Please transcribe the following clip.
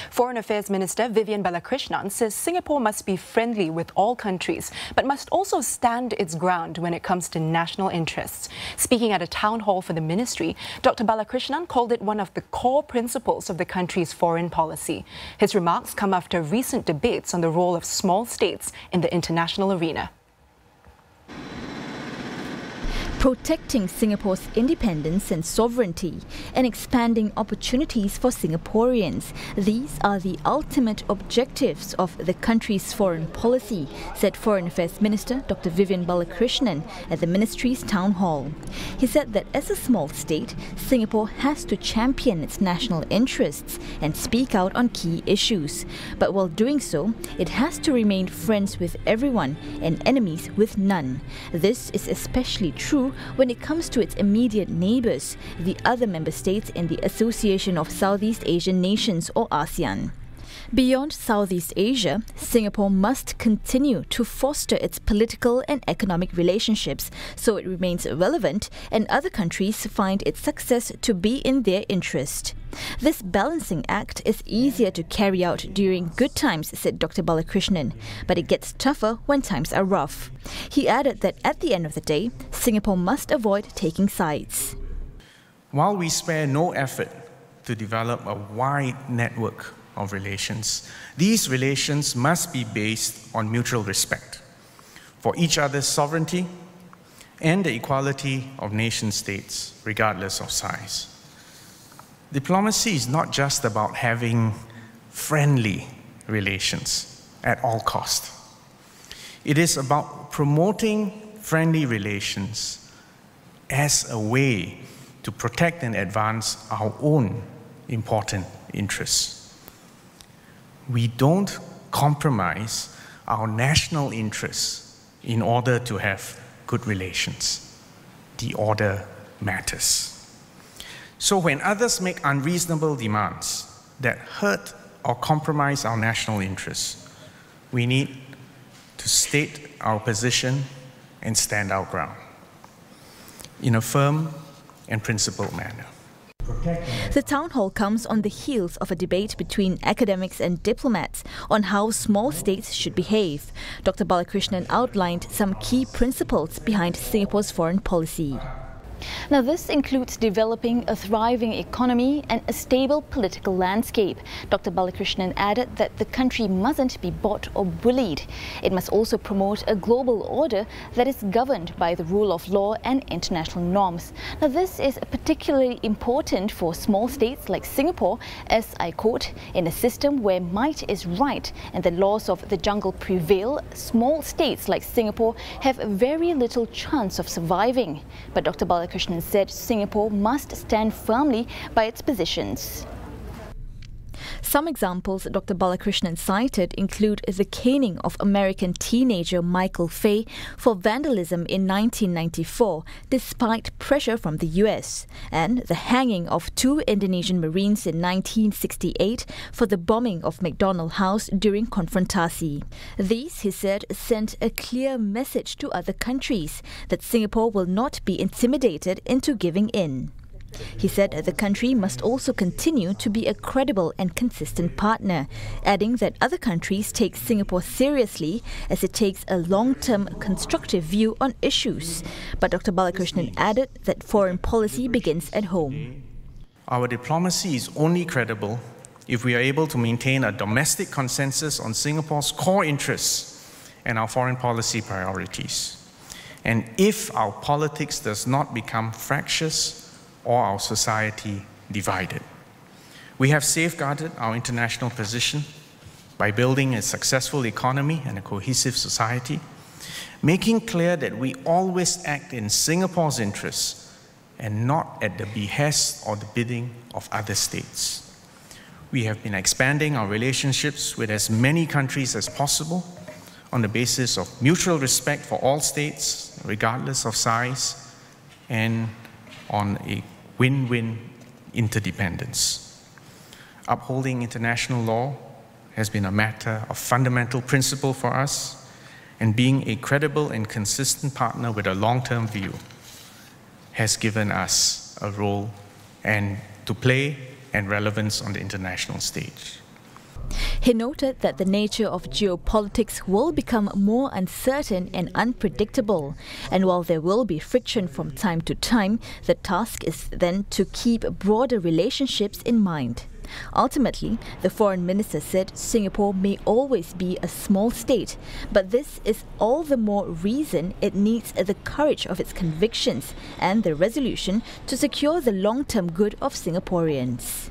Foreign Affairs Minister Vivian Balakrishnan says Singapore must be friendly with all countries, but must also stand its ground when it comes to national interests. Speaking at a town hall for the ministry, Dr. Balakrishnan called it one of the core principles of the country's foreign policy. His remarks come after recent debates on the role of small states in the international arena. Protecting Singapore's independence and sovereignty and expanding opportunities for Singaporeans. These are the ultimate objectives of the country's foreign policy, said Foreign Affairs Minister Dr. Vivian Balakrishnan at the ministry's town hall. He said that as a small state, Singapore has to champion its national interests and speak out on key issues. But while doing so, it has to remain friends with everyone and enemies with none. This is especially true when it comes to its immediate neighbours, the other member states in the Association of Southeast Asian Nations or ASEAN. Beyond Southeast Asia, Singapore must continue to foster its political and economic relationships so it remains relevant and other countries find its success to be in their interest. This balancing act is easier to carry out during good times, said Dr. Balakrishnan, but it gets tougher when times are rough. He added that at the end of the day, Singapore must avoid taking sides. While we spare no effort to develop a wide network of relations, these relations must be based on mutual respect for each other's sovereignty and the equality of nation-states, regardless of size. Diplomacy is not just about having friendly relations at all cost. It is about promoting friendly relations as a way to protect and advance our own important interests. We don't compromise our national interests in order to have good relations. The order matters. So when others make unreasonable demands that hurt or compromise our national interests, we need to state our position and stand our ground in a firm and principled manner. The town hall comes on the heels of a debate between academics and diplomats on how small states should behave. Dr. Balakrishnan outlined some key principles behind Singapore's foreign policy. Now, this includes developing a thriving economy and a stable political landscape. Dr. Balakrishnan added that the country mustn't be bought or bullied. It must also promote a global order that is governed by the rule of law and international norms. Now, this is particularly important for small states like Singapore, as I quote, "In a system where might is right and the laws of the jungle prevail, small states like Singapore have very little chance of surviving." But Dr. Balakrishnan said Singapore must stand firmly by its positions. Some examples Dr. Balakrishnan cited include the caning of American teenager Michael Fay for vandalism in 1994, despite pressure from the US, and the hanging of 2 Indonesian Marines in 1968 for the bombing of McDonald House during Konfrontasi. These, he said, sent a clear message to other countries that Singapore will not be intimidated into giving in. He said the country must also continue to be a credible and consistent partner, adding that other countries take Singapore seriously as it takes a long-term constructive view on issues. But Dr. Balakrishnan added that foreign policy begins at home. Our diplomacy is only credible if we are able to maintain a domestic consensus on Singapore's core interests and our foreign policy priorities. And if our politics does not become fractious or our society divided. We have safeguarded our international position by building a successful economy and a cohesive society, making clear that we always act in Singapore's interests and not at the behest or the bidding of other states. We have been expanding our relationships with as many countries as possible on the basis of mutual respect for all states, regardless of size, and on a win-win interdependence. Upholding international law has been a matter of fundamental principle for us, and being a credible and consistent partner with a long-term view has given us a role and to play and relevance on the international stage. He noted that the nature of geopolitics will become more uncertain and unpredictable, and while there will be friction from time to time, the task is then to keep broader relationships in mind. Ultimately, the foreign minister said Singapore may always be a small state, but this is all the more reason it needs the courage of its convictions and the resolution to secure the long-term good of Singaporeans.